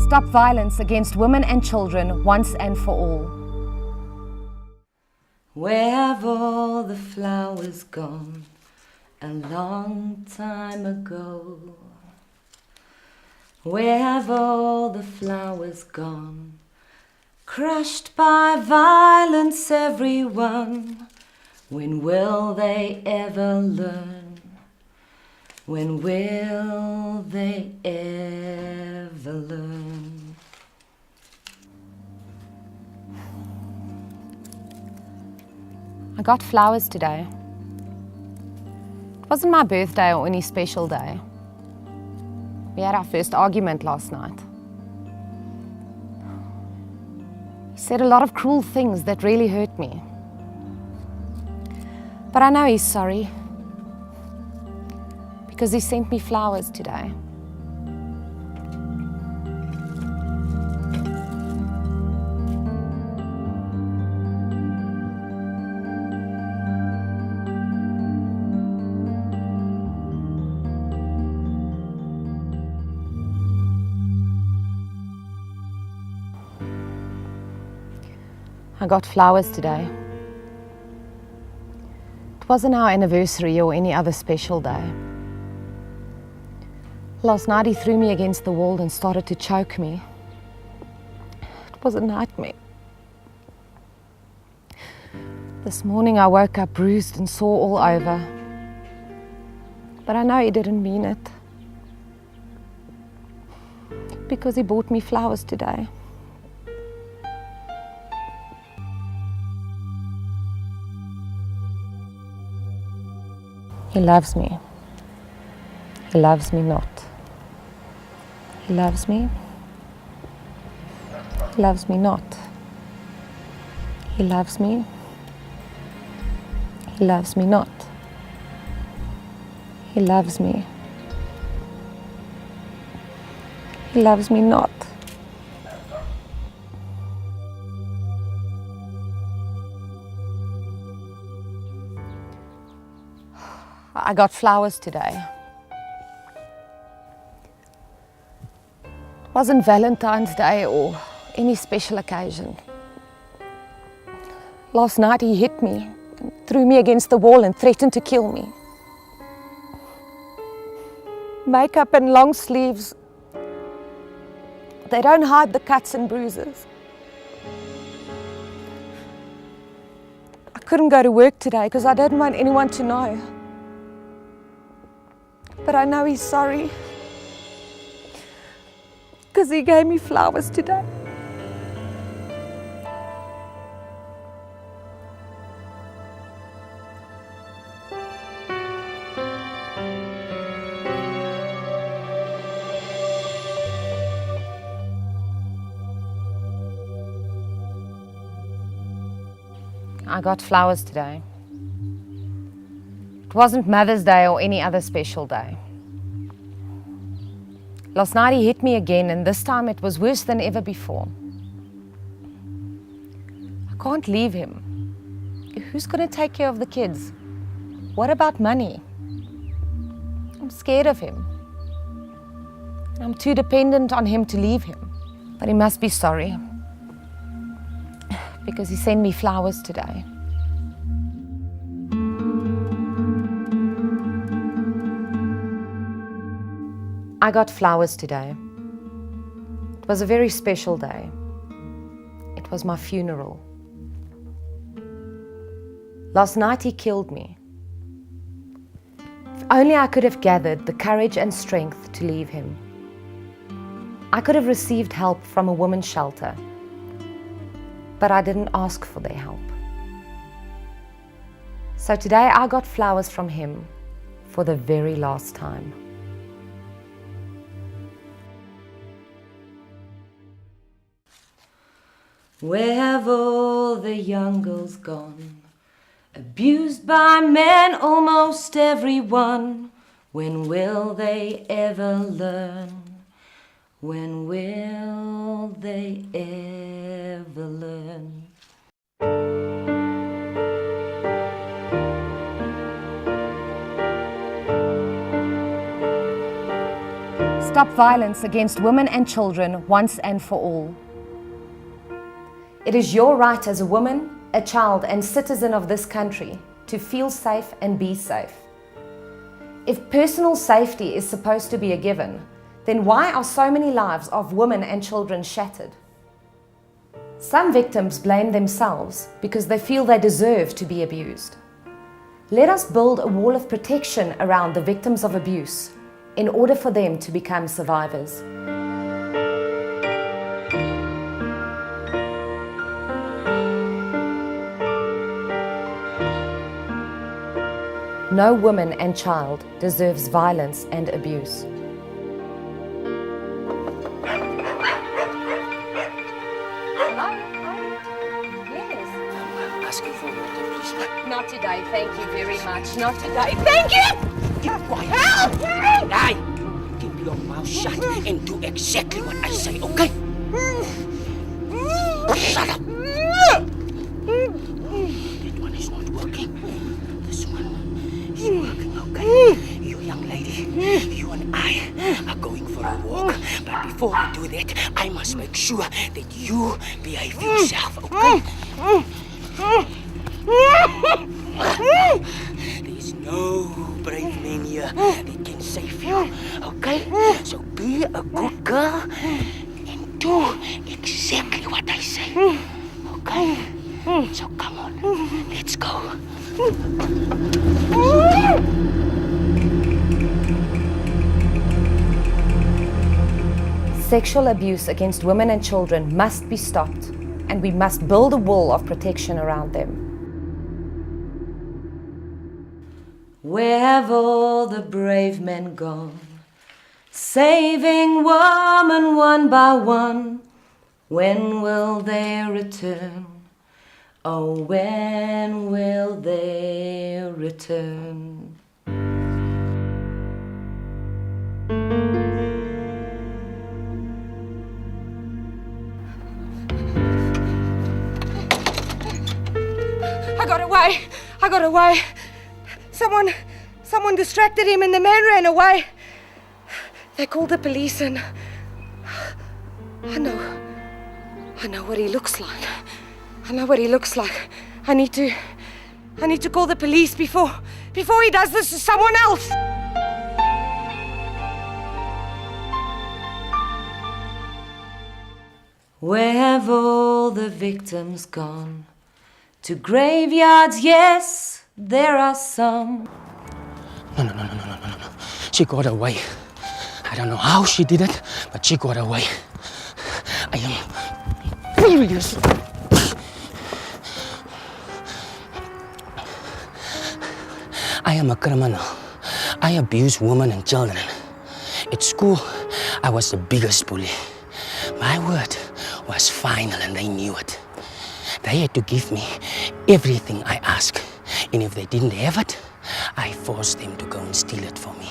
stop violence against women and children once and for all. Where have all the flowers gone? A long time ago. Where have all the flowers gone? Crushed by violence, everyone. When will they ever learn? When will they ever learn? I got flowers today. It wasn't my birthday or any special day. We had our first argument last night. He said a lot of cruel things that really hurt me. But I know he's sorry, because he sent me flowers today. I got flowers today. It wasn't our anniversary or any other special day. Last night he threw me against the wall and started to choke me. It was a nightmare. This morning I woke up bruised and sore all over. But I know he didn't mean it, because he bought me flowers today. He loves me. He loves me not. He loves me. He loves me not. He loves me. He loves me not. He loves me. He loves me not. I got flowers today. It wasn't Valentine's Day or any special occasion. Last night he hit me, and threw me against the wall and threatened to kill me. Makeup and long sleeves, they don't hide the cuts and bruises. I couldn't go to work today because I didn't want anyone to know. But I know he's sorry, because he gave me flowers today. I got flowers today. It wasn't Mother's Day or any other special day. Last night he hit me again, and this time it was worse than ever before. I can't leave him. Who's going to take care of the kids? What about money? I'm scared of him. I'm too dependent on him to leave him. But he must be sorry, because he sent me flowers today. I got flowers today. It was a very special day. It was my funeral. Last night he killed me. If only I could have gathered the courage and strength to leave him. I could have received help from a women's shelter, but I didn't ask for their help. So today I got flowers from him for the very last time. Where have all the young girls gone? Abused by men, almost everyone. When will they ever learn? When will they ever learn? stop violence against women and children once and for all. It is your right as a woman, a child, and citizen of this country to feel safe and be safe. If personal safety is supposed to be a given, then why are so many lives of women and children shattered? Some victims blame themselves because they feel they deserve to be abused. Let us build a wall of protection around the victims of abuse in order for them to become survivors. No woman and child deserves violence and abuse. Asking for water, please. Not today, thank you very much. Not today, thank you! Keep quiet. Help me! Hey! Keep your mouth shut and do exactly what I say, okay? Shut up! That one is not working. This one is working, okay? You young lady, you and I are going for a walk. But before we do that, I must make sure that you behave yourself, okay? There's no brave man here that can save you, okay? So be a good girl and do exactly what I say, okay? So come on, let's go. Sexual abuse against women and children must be stopped, and we must build a wall of protection around them. Where have all the brave men gone? Saving women one by one. When will they return? Oh, when will they return? I got away. Someone distracted him and the man ran away. They called the police and I know what he looks like. I know what he looks like. I need to call the police before he does this to someone else. Where have all the victims gone? To graveyards, yes, there are some. No. She got away. I don't know how she did it, but she got away. I am furious. I am a criminal. I abuse women and children. At school, I was the biggest bully. My word was final and they knew it. They had to give me everything I asked. And if they didn't have it, I forced them to go and steal it for me.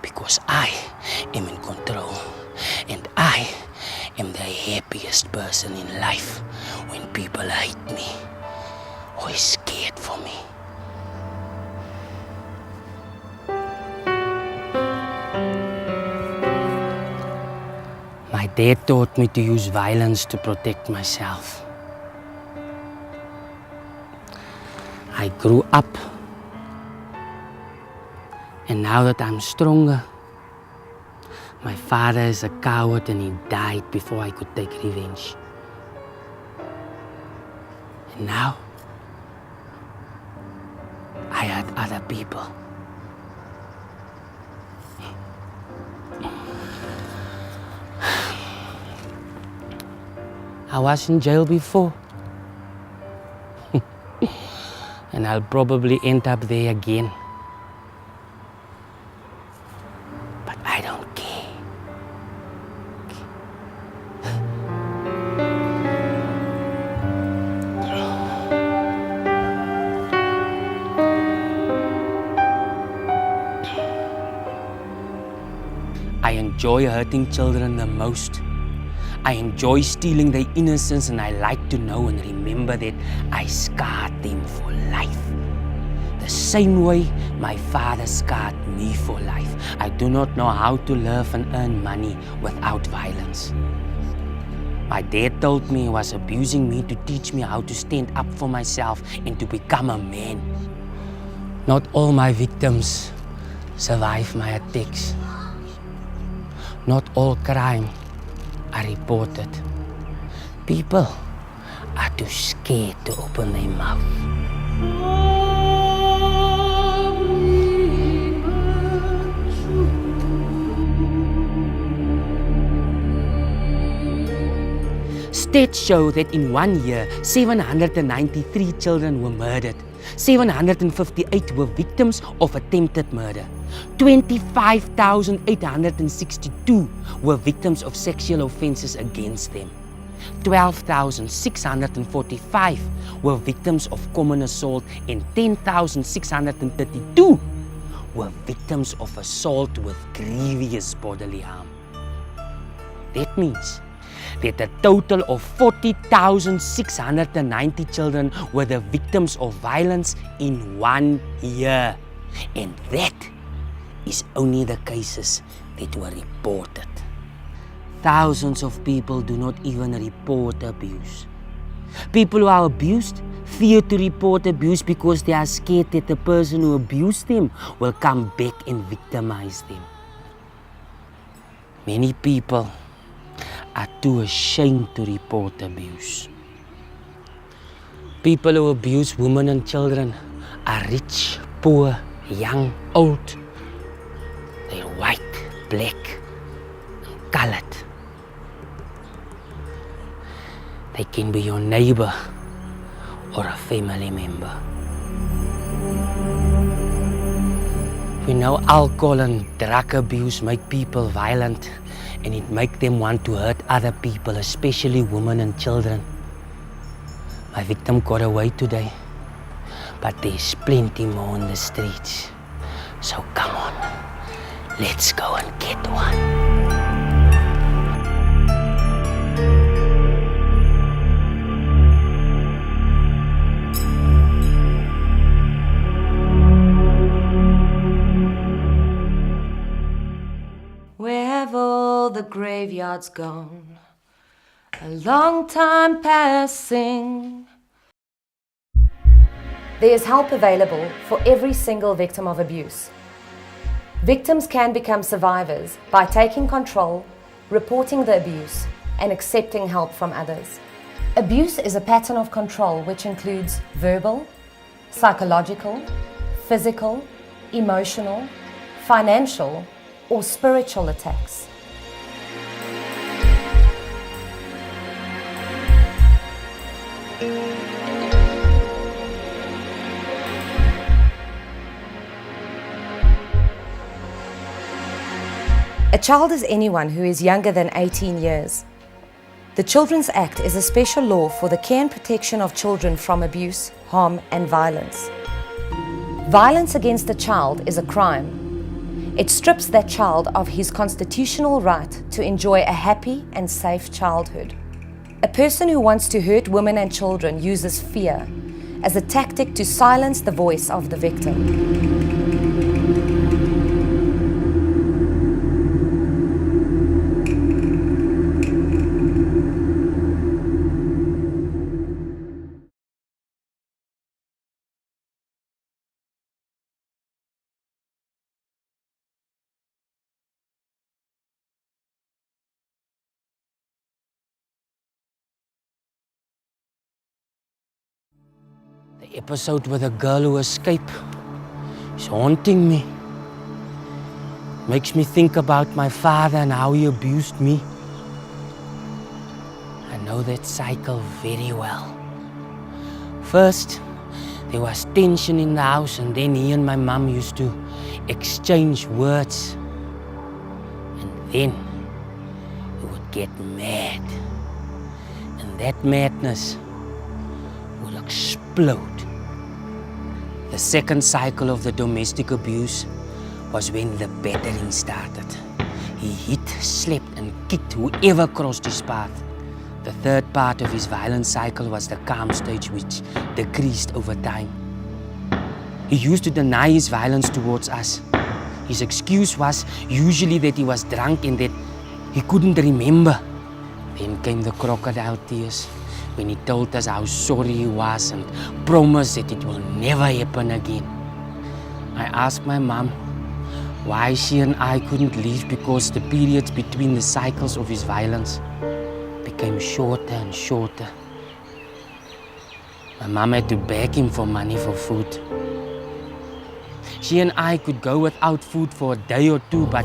Because I am in control. And I am the happiest person in life when people hate me or is scared for me. My dad taught me to use violence to protect myself. I grew up, and now that I'm stronger, my father is a coward and he died before I could take revenge. And now, I hurt other people. I was in jail before. And I'll probably end up there again. But I don't care. I enjoy hurting children the most. I enjoy stealing their innocence, and I like to know and remember that I scarred them for life. The same way My father scarred me for life. I do not know how to live and earn money without violence. My dad told me he was abusing me to teach me how to stand up for myself and to become a man. Not all my victims survive my attacks. Not all crime are reported. People are too scared to open their mouth. Stats show that in 1 year, 793 children were murdered. 758 were victims of attempted murder. 25,862 were victims of sexual offenses against them. 12,645 were victims of common assault and 10,632 were victims of assault with grievous bodily harm. That means that a total of 40,690 children were the victims of violence in 1 year. And that is only the cases that were reported. Thousands of people do not even report abuse. People who are abused fear to report abuse because they are scared that the person who abused them will come back and victimize them. Many people are too ashamed to report abuse. People who abuse women and children are rich, poor, young, old. They're white, black, and colored. They can be your neighbor or a family member. We know alcohol and drug abuse make people violent, and it makes them want to hurt other people, especially women and children. My victim got away today, but there's plenty more in the streets. So come on, let's go and get one. Where have all the graveyards gone? A long time passing. There is help available for every single victim of abuse. Victims can become survivors by taking control, reporting the abuse, and accepting help from others. Abuse is a pattern of control which includes verbal, psychological, physical, emotional, financial, or spiritual attacks. A child is anyone who is younger than 18 years. The Children's Act is a special law for the care and protection of children from abuse, harm, and violence. Violence against a child is a crime. It strips that child of his constitutional right to enjoy a happy and safe childhood. A person who wants to hurt women and children uses fear as a tactic to silence the voice of the victim. The episode with the girl who escaped is haunting me. Makes me think about my father and how he abused me. I know that cycle very well. First, there was tension in the house, and then he and my mum used to exchange words. And then he would get mad. And that madness would explode. The second cycle of the domestic abuse was when the battering started. He hit, slapped, and kicked whoever crossed his path. The third part of his violent cycle was the calm stage, which decreased over time. He used to deny his violence towards us. His excuse was usually that he was drunk and that he couldn't remember. Then came the crocodile tears when he told us how sorry he was and promised that it will never happen again. I asked my mom why she and I couldn't leave because the periods between the cycles of his violence became shorter and shorter. My mom had to beg him for money for food. She and I could go without food for a day or two, but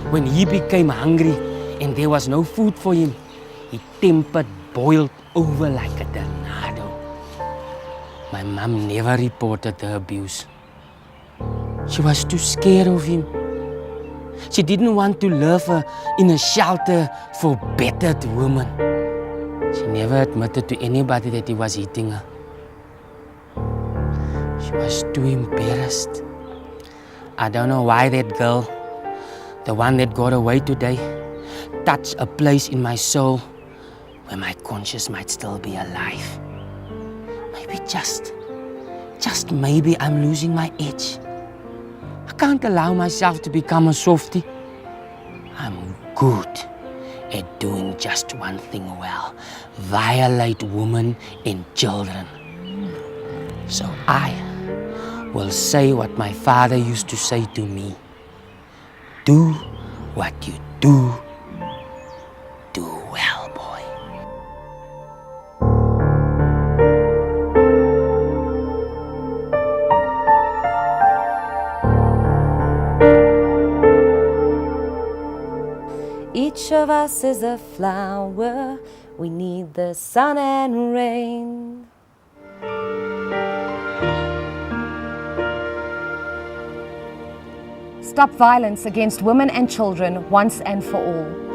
when he became hungry and there was no food for him, his temper boiled over like a tornado. My mom never reported the abuse. She was too scared of him. She didn't want to live in a shelter for battered women. She never admitted to anybody that he was hitting her. She was too embarrassed. I don't know why that girl, the one that got away today, touched a place in my soul where my conscience might still be alive. Maybe just maybe I'm losing my edge. I can't allow myself to become a softie. I'm good at doing just one thing well: violate women and children. So I will say what my father used to say to me: do what you do well, boy. Each of us is a flower. We need the sun and rain. Stop violence against women and children once and for all.